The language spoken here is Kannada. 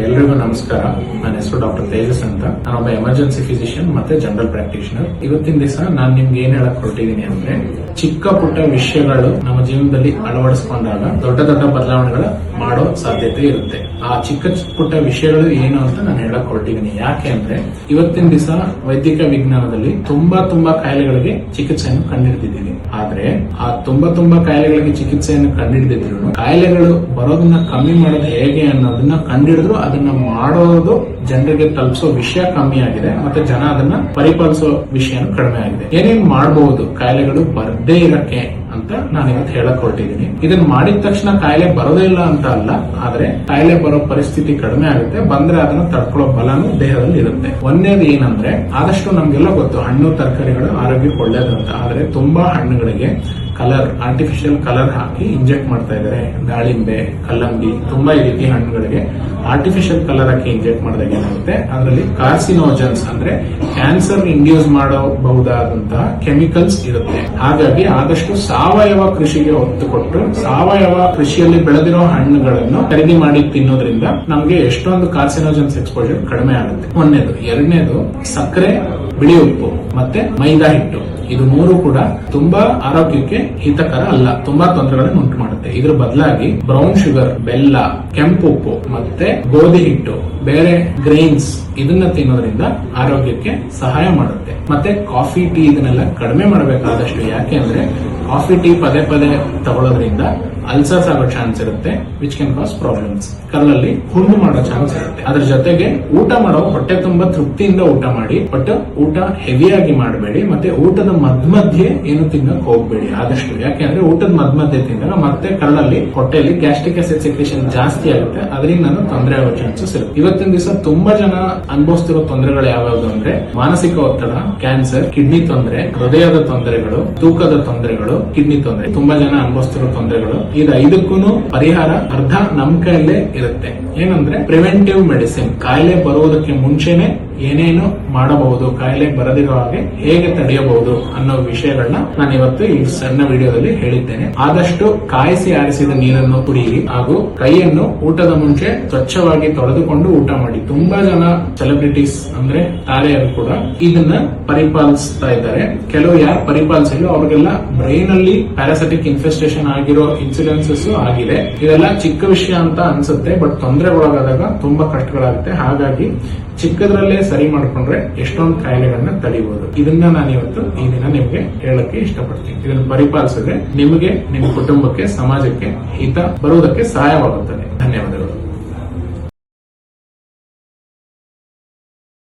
ಎಲ್ರಿಗೂ ನಮಸ್ಕಾರ. ನನ್ನ ಹೆಸರು ಡಾಕ್ಟರ್ ತೇಜಸ್ ಅಂತ. ನಾನೊಬ್ಬ ಎಮರ್ಜೆನ್ಸಿ ಫಿಸಿಷಿಯನ್ ಮತ್ತೆ ಜನರಲ್ ಪ್ರಾಕ್ಟೀಷನರ್. ಇವತ್ತಿನ ದಿವಸ ನಾನು ನಿಮ್ಗೆ ಏನ್ ಹೇಳಕ್ ಹೊರಟಿದ್ದೀನಿ ಅಂದ್ರೆ, ಚಿಕ್ಕ ಪುಟ್ಟ ವಿಷಯಗಳು ನಮ್ಮ ಜೀವನದಲ್ಲಿ ಅಳವಡಿಸಿಕೊಂಡಾಗ ದೊಡ್ಡ ದೊಡ್ಡ ಬದಲಾವಣೆಗಳು ಮಾಡೋ ಸಾಧ್ಯತೆ ಇರುತ್ತೆ. ಆ ಚಿಕ್ಕ ಪುಟ್ಟ ವಿಷಯಗಳು ಏನು ಅಂತ ನಾನು ಹೇಳಕ್ ಹೊರಟಿದ್ದೀನಿ. ಯಾಕೆ ಅಂದ್ರೆ, ಇವತ್ತಿನ ದಿವಸ ವೈದ್ಯಕ ವಿಜ್ಞಾನದಲ್ಲಿ ತುಂಬಾ ಕಾಯಿಲೆಗಳಿಗೆ ಚಿಕಿತ್ಸೆಯನ್ನು ಕಂಡುಹಿಡಿದಿದ್ದೀವಿ. ಆದ್ರೆ ಆ ತುಂಬಾ ಕಾಯಿಲೆಗಳಿಗೆ ಚಿಕಿತ್ಸೆಯನ್ನು ಕಂಡುಹಿಡಿದಿದ್ರು ಕಾಯಿಲೆಗಳು ಬರೋದನ್ನ ಕಮ್ಮಿ ಮಾಡೋದು ಹೇಗೆ ಅನ್ನೋದನ್ನ ಕಂಡುಹಿಡಿದ್ರು ಅದನ್ನ ಮಾಡೋದು ಜನರಿಗೆ ತಲುಪಿಸೋ ವಿಷಯ ಕಮ್ಮಿ ಆಗಿದೆ, ಮತ್ತೆ ಜನ ಅದನ್ನ ಪರಿಪಾಲಿಸೋ ವಿಷಯ ಕಡಿಮೆ ಆಗಿದೆ. ಏನೇನ್ ಮಾಡಬಹುದು ಕಾಯಿಲೆಗಳು ಬರದೇ ಇರಕ್ಕೆ ಅಂತ ನಾನು ಇವತ್ತು ಹೇಳಕ್ ಹೊರಟಿದ್ದೀನಿ. ಇದನ್ನ ಮಾಡಿದ ತಕ್ಷಣ ಕಾಯಿಲೆ ಬರೋದೇ ಇಲ್ಲ ಅಂತ ಅಲ್ಲ, ಆದ್ರೆ ಕಾಯಿಲೆ ಬರೋ ಪರಿಸ್ಥಿತಿ ಕಡಿಮೆ ಆಗುತ್ತೆ. ಬಂದ್ರೆ ಅದನ್ನ ತಡ್ಕೊಳ್ಳೋ ಬಲನೂ ದೇಹದಲ್ಲಿ ಇರುತ್ತೆ. ಒಂದೇದು ಏನಂದ್ರೆ, ಆದಷ್ಟು ನಮ್ಗೆಲ್ಲ ಗೊತ್ತು ಹಣ್ಣು ತರಕಾರಿಗಳು ಆರೋಗ್ಯಕ್ಕೆ ಒಳ್ಳೇದಂತ. ಆದ್ರೆ ತುಂಬಾ ಹಣ್ಣುಗಳಿಗೆ ಆರ್ಟಿಫಿಷಿಯಲ್ ಕಲರ್ ಹಾಕಿ ಇಂಜೆಕ್ಟ್ ಮಾಡ್ತಾ ಇದ್ದಾರೆ. ದಾಳಿಂಬೆ, ಕಲ್ಲಂಗಡಿ, ತುಂಬಾ ಈ ರೀತಿ ಹಣ್ಣುಗಳಿಗೆ ಆರ್ಟಿಫಿಷಿಯಲ್ ಕಲರ್ ಹಾಕಿ ಇಂಜೆಕ್ಟ್ ಮಾಡಿದಾಗ ಏನಾಗುತ್ತೆ, ಅದರಲ್ಲಿ ಕಾರ್ಸಿನೋಜನ್ಸ್ ಅಂದ್ರೆ ಕ್ಯಾನ್ಸರ್ ಇಂಡ್ಯೂಸ್ ಮಾಡಬಹುದಾದಂತಹ ಕೆಮಿಕಲ್ಸ್ ಇರುತ್ತೆ. ಹಾಗಾಗಿ ಆದಷ್ಟು ಸಾವಯವ ಕೃಷಿಗೆ ಒತ್ತು ಕೊಟ್ಟು ಸಾವಯವ ಕೃಷಿಯಲ್ಲಿ ಬೆಳೆದಿರೋ ಹಣ್ಣುಗಳನ್ನು ಖರೀದಿ ಮಾಡಿ ತಿನ್ನೋದ್ರಿಂದ ನಮಗೆ ಎಷ್ಟೊಂದು ಕಾರ್ಸಿನೋಜನ್ಸ್ ಎಕ್ಸ್ಪೋಜರ್ ಕಡಿಮೆ ಆಗುತ್ತೆ. ಒಂದನೇದು. ಎರಡನೇದು, ಸಕ್ಕರೆ, ಬಿಳಿ ಉಪ್ಪು ಮತ್ತೆ ಮೈದಾ ಹಿಟ್ಟು, ಇದು ಮೂರು ಕೂಡ ತುಂಬಾ ಆರೋಗ್ಯಕ್ಕೆ ಹಿತಕರ ಅಲ್ಲ, ತುಂಬಾ ತೊಂದರೆಗಳನ್ನು ಉಂಟು ಮಾಡುತ್ತೆ. ಇದ್ರ ಬದಲಾಗಿ ಬ್ರೌನ್ ಶುಗರ್, ಬೆಲ್ಲ, ಕೆಂಪು ಉಪ್ಪು ಮತ್ತೆ ಗೋಧಿ ಹಿಟ್ಟು, ಬೇರೆ ಗ್ರೈನ್ಸ್ ಇದನ್ನ ತಿನ್ನೋದ್ರಿಂದ ಆರೋಗ್ಯಕ್ಕೆ ಸಹಾಯ ಮಾಡುತ್ತೆ. ಮತ್ತೆ ಕಾಫಿ, ಟೀ ಇದನ್ನೆಲ್ಲ ಕಡಿಮೆ ಮಾಡಬೇಕಾದಷ್ಟು. ಯಾಕೆ ಅಂದ್ರೆ ಕಾಫಿ, ಟೀ ಪದೇ ತಗೊಳ್ಳೋದ್ರಿಂದ ಅಲ್ಸರ್ಸ್ ಆಗೋ ಚಾನ್ಸ್ ಇರುತ್ತೆ, ವಿಚ್ ಕ್ಯಾನ್ ಕಾಸ್ ಪ್ರಾಬ್ಲಮ್ಸ್. ಕರಳಲ್ಲಿ ಹುಣ್ಣು ಮಾಡೋ ಚಾನ್ಸ್ ಇರುತ್ತೆ. ಅದ್ರ ಜೊತೆಗೆ ಊಟ ಮಾಡೋ ಹೊಟ್ಟೆ ತುಂಬಾ ತೃಪ್ತಿಯಿಂದ ಊಟ ಮಾಡಿ, ಬಟ್ ಊಟ ಹೆವಿಯಾಗಿ ಮಾಡಬೇಡಿ. ಮತ್ತೆ ಊಟದ ಮಧ್ಯೆ ಏನು ತಿನ್ನಕ್ ಹೋಗ್ಬೇಡಿ ಆದಷ್ಟು. ಯಾಕೆಂದ್ರೆ ಊಟದ ಮಧ್ಯೆ ತಿಂದಾಗ ಮತ್ತೆ ಕರಳಲ್ಲಿ ಹೊಟ್ಟೆಯಲ್ಲಿ ಗ್ಯಾಸ್ಟ್ರಿಕ್ ಆಸಿಡ್ ಸೆಕ್ರೇಷನ್ ಜಾಸ್ತಿ ಆಗುತ್ತೆ, ಅದರಿಂದ ತೊಂದರೆ ಆಗೋ ಚಾನ್ಸಸ್ ಇರುತ್ತೆ. ಇವತ್ತಿನ ದಿವಸ ತುಂಬಾ ಜನ ಅನುಭವಿಸ್ತಿರೋ ತೊಂದರೆಗಳು ಯಾವ್ಯಾವ್ದು ಅಂದ್ರೆ, ಮಾನಸಿಕ ಒತ್ತಡ, ಕ್ಯಾನ್ಸರ್, ಕಿಡ್ನಿ ತೊಂದರೆ, ಹೃದಯದ ತೊಂದರೆಗಳು, ತೂಕದ ತೊಂದರೆಗಳು, ಕಿಡ್ನಿ ತೊಂದರೆ, ತುಂಬಾ ಜನ ಅನುಭವಿಸ್ತಿರೋ ತೊಂದರೆಗಳು. ಇದು ಐದಕ್ಕೂ ಪರಿಹಾರ ಅರ್ಧ ನಮ್ ಕೈಯಲ್ಲೇ ಇರುತ್ತೆ. ಏನಂದ್ರೆ ಪ್ರಿವೆಂಟಿವ್ ಮೆಡಿಸಿನ್. ಕಾಯಿಲೆ ಬರುವುದಕ್ಕೆ ಮುಂಚೆನೆ ಏನೇನು ಮಾಡಬಹುದು, ಕಾಯಿಲೆ ಬರದಿರೋ ಹಾಗೆ ಹೇಗೆ ತಡೆಯಬಹುದು ಅನ್ನೋ ವಿಷಯಗಳನ್ನ ನಾನು ಇವತ್ತು ಈ ಸಣ್ಣ ವಿಡಿಯೋದಲ್ಲಿ ಹೇಳಿದ್ದೇನೆ. ಆದಷ್ಟು ಕಾಯಿಸಿ ಆರಿಸಿದ ನೀರನ್ನು ಕುಡಿಯಿರಿ, ಹಾಗೂ ಕೈಯನ್ನು ಊಟದ ಮುಂಚೆ ಸ್ವಚ್ಛವಾಗಿ ತೊಳೆದುಕೊಂಡು ಊಟ ಮಾಡಿ. ತುಂಬಾ ಜನ ಸೆಲೆಬ್ರಿಟೀಸ್ ಅಂದ್ರೆ ತಾರೆಯರು ಕೂಡ ಇದನ್ನ ಪರಿಪಾಲಿಸ್ತಾ ಇದ್ದಾರೆ. ಕೆಲವು ಯಾರು ಪರಿಪಾಲಿಸಿಲ್ಲ ಅವ್ರಿಗೆಲ್ಲ ಬ್ರೈನ್ ಅಲ್ಲಿ ಪ್ಯಾರಾಸಿಟಿಕ್ ಇನ್ಫೆಸ್ಟೇಷನ್ ಆಗಿರೋ ಇನ್ಸಿಡೆನ್ಸಸ್ ಆಗಿದೆ. ಇದೆಲ್ಲ ಚಿಕ್ಕ ವಿಷಯ ಅಂತ ಅನ್ಸುತ್ತೆ, ಬಟ್ ತೊಂದರೆಗೊಳಗಾದಾಗ ತುಂಬಾ ಕಷ್ಟಗಳಾಗುತ್ತೆ. ಹಾಗಾಗಿ ಚಿಕ್ಕದ್ರಲ್ಲೇ ಸರಿ ಮಾಡ್ಕೊಂಡ್ರೆ ಎಷ್ಟೊಂದು ಕಾಯಿಲೆಗಳನ್ನ ತಡಿಬಹುದು. ಇದನ್ನ ನಾನು ಇವತ್ತು ಈ ದಿನ ನಿಮ್ಗೆ ಹೇಳಕ್ಕೆ ಇಷ್ಟಪಡ್ತೀನಿ. ಇದನ್ನು ಪರಿಪಾಲಿಸಿದ್ರೆ ನಿಮಗೆ, ನಿಮ್ಮ ಕುಟುಂಬಕ್ಕೆ, ಸಮಾಜಕ್ಕೆ ಹಿತ ಬರುವುದಕ್ಕೆ ಸಹಾಯವಾಗುತ್ತದೆ. ಧನ್ಯವಾದಗಳು.